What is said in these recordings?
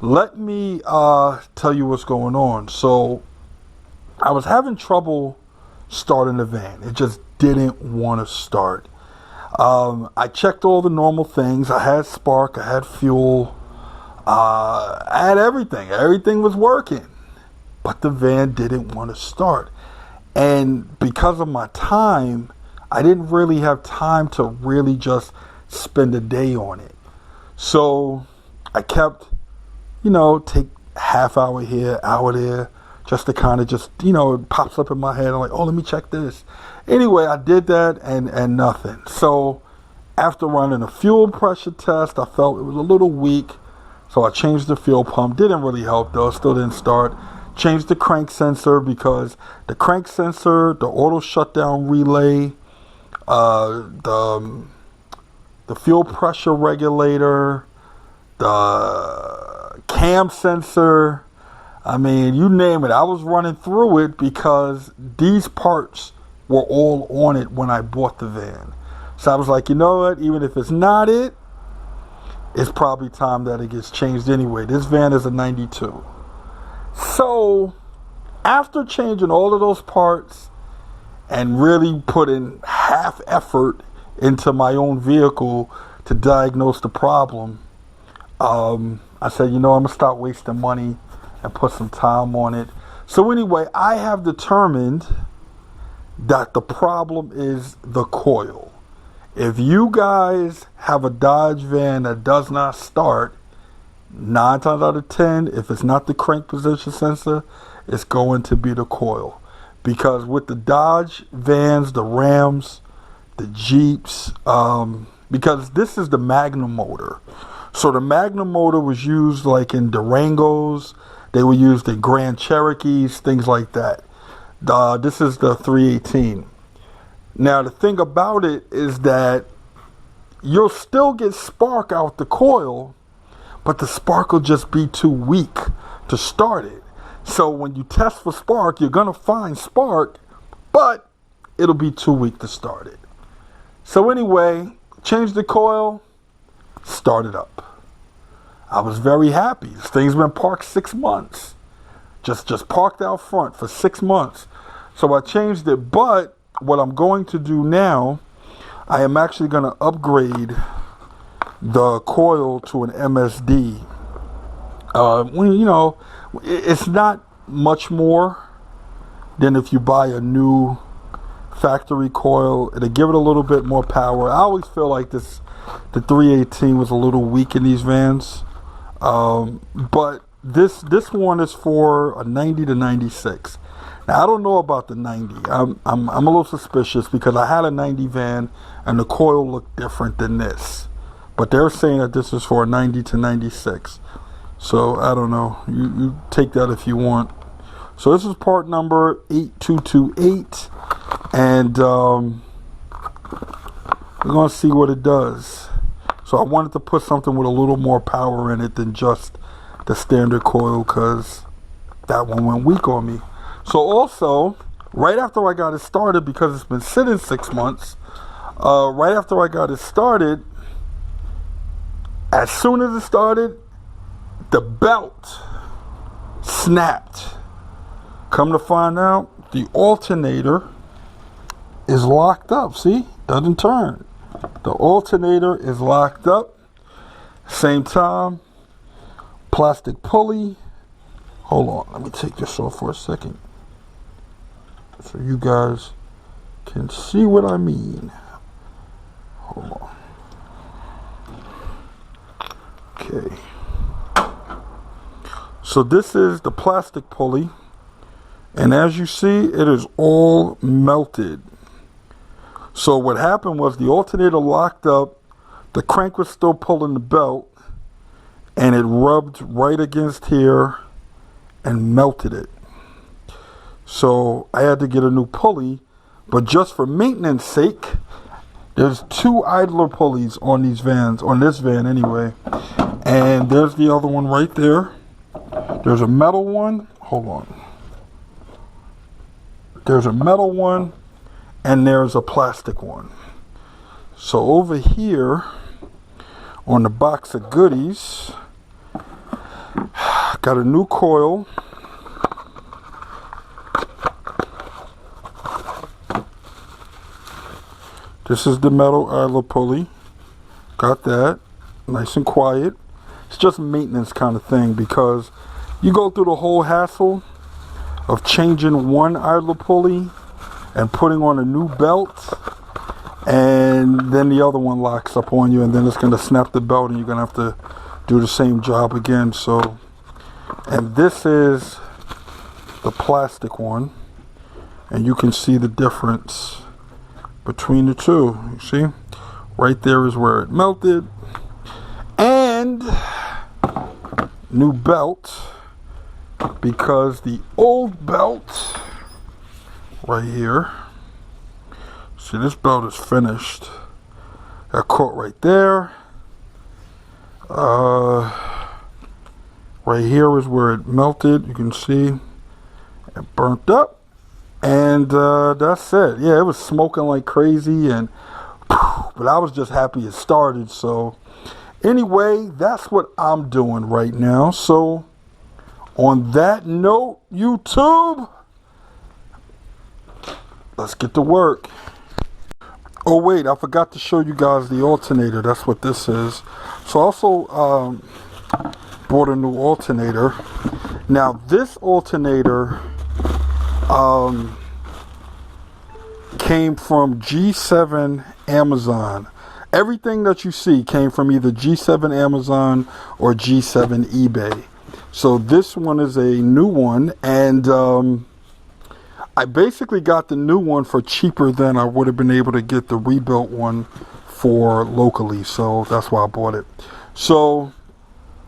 let me tell you what's going on. So I was having trouble starting the van. It just didn't want to start. I checked all the normal things. I had spark, I had fuel, I had everything. Everything was working, but the van didn't want to start. And because of my time, I didn't really have time to really just spend a day on it. So I kept, take half hour here, hour there, just to kind of just, it pops up in my head. I'm like, oh, let me check this. Anyway, I did that and nothing. So after running a fuel pressure test, I felt it was a little weak. So I changed the fuel pump. Didn't really help though, still didn't start. Changed the crank sensor because the crank sensor, the auto shutdown relay, the fuel pressure regulator, the cam sensor, I mean, you name it. I was running through it because these parts were all on it when I bought the van. So I was like, you know what? Even if it's not it, it's probably time that it gets changed anyway. This van is a 92. So after changing all of those parts and really putting half effort into my own vehicle to diagnose the problem, I said, I'm going to stop wasting money and put some time on it. So anyway, I have determined that the problem is the coil. If you guys have a Dodge van that does not start, 9 times out of 10, if it's not the crank position sensor, it's going to be the coil. Because with the Dodge vans, the Rams, the Jeeps, because this is the Magnum motor. So the Magnum motor was used like in Durangos. They were used in Grand Cherokees, things like that. This is the 318. Now, the thing about it is that you'll still get spark out the coil, but the spark will just be too weak to start it. So when you test for spark, you're going to find spark, but it'll be too weak to start it. So anyway, change the coil, start it up. I was very happy. This thing's been parked 6 months. Just parked out front for 6 months. So I changed it, but what I'm going to do now, I am actually going to upgrade the coil to an MSD. It's not much more than if you buy a new factory coil. It'll give it a little bit more power. I always feel like the 318 was a little weak in these vans. But this one is for a 90 to 96. Now I don't know about the 90. I'm a little suspicious because I had a 90 van and the coil looked different than this. But they're saying that this is for a 90 to 96. So I don't know. You take that if you want. So this is part number 8228, and we're gonna see what it does. So I wanted to put something with a little more power in it than just the standard coil because that one went weak on me. So also, right after I got it started, because it's been sitting 6 months, right after I got it started, as soon as it started, the belt snapped. Come to find out, the alternator is locked up. See? Doesn't turn. The alternator is locked up. Same time, plastic pulley. Hold on, let me take this off for a second so you guys can see what I mean. Hold on. Okay. So this is the plastic pulley, and as you see, it is all melted. So what happened was the alternator locked up, the crank was still pulling the belt, and it rubbed right against here and melted it. So I had to get a new pulley, but just for maintenance sake, there's 2 idler pulleys on these vans, on this van anyway, and there's the other one right there. There's a metal one. Hold on. There's a metal one, and there's a plastic one. So over here on the box of goodies, Got a new coil. This is the metal idler pulley. Got that. Nice and quiet. It's just a maintenance kind of thing because you go through the whole hassle of changing one idler pulley and putting on a new belt, and then the other one locks up on you, and then it's going to snap the belt and you're going to have to do the same job again. So, and this is the plastic one, and you can see the difference between the two. You see, right there is where it melted. And new belt, because the old belt right here, see, this belt is finished. Got caught right there. Right here is where it melted. You can see it burnt up. And that's it. Yeah, it was smoking like crazy, and but I was just happy it started. So anyway, that's what I'm doing right now. So on that note, YouTube, let's get to work. Oh wait, I forgot to show you guys the alternator. That's what this is. So I also bought a new alternator. Now this alternator came from G7 Amazon. Everything that you see came from either G7 Amazon or G7 eBay. So this one is a new one, and I basically got the new one for cheaper than I would have been able to get the rebuilt one for locally. So that's why I bought it. So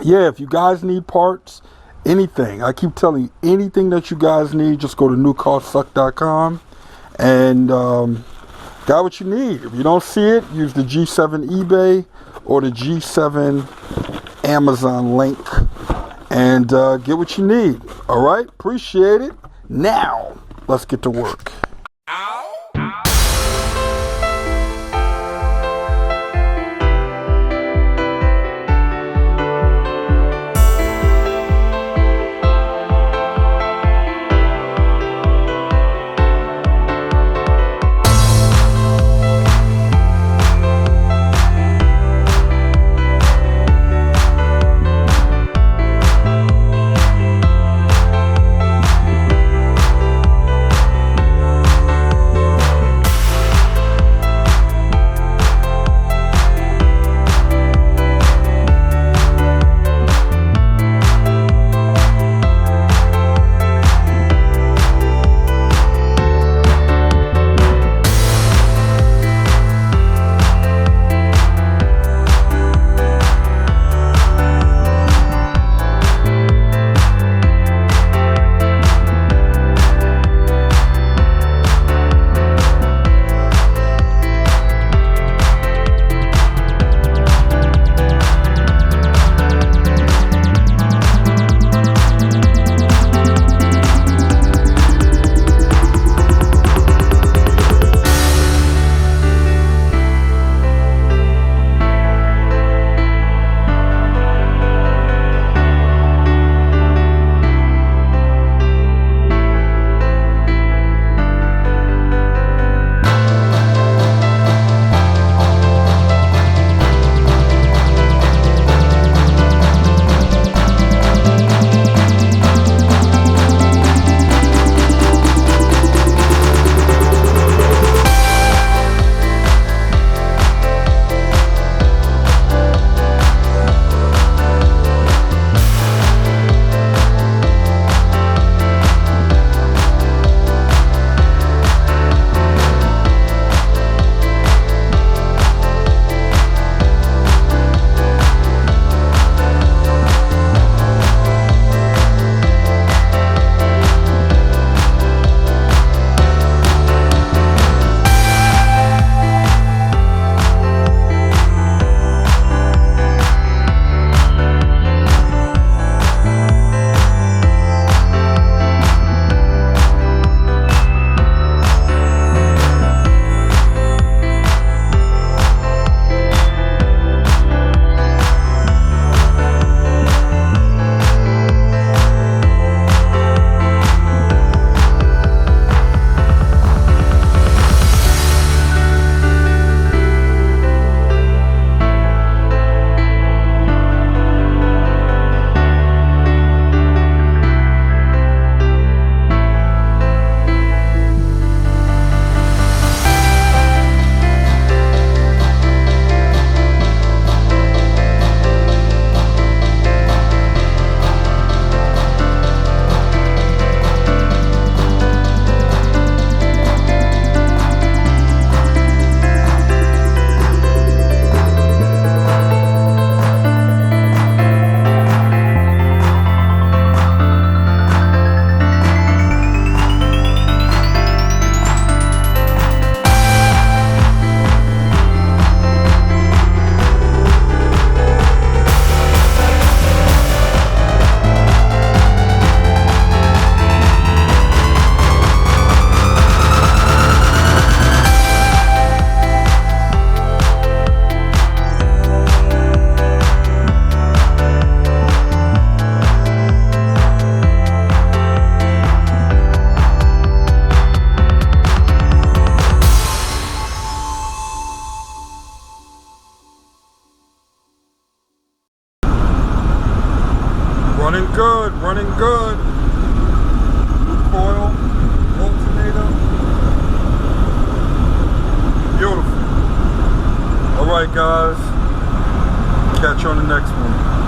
yeah, if you guys need parts, anything, I keep telling you, anything that you guys need, just go to newcarsuck.com and got what you need. If you don't see it, use the G7 eBay or the G7 Amazon link and get what you need. All right, appreciate it. Now let's get to work. Running good, running good. New coil, alternator. Beautiful. Alright guys, catch you on the next one.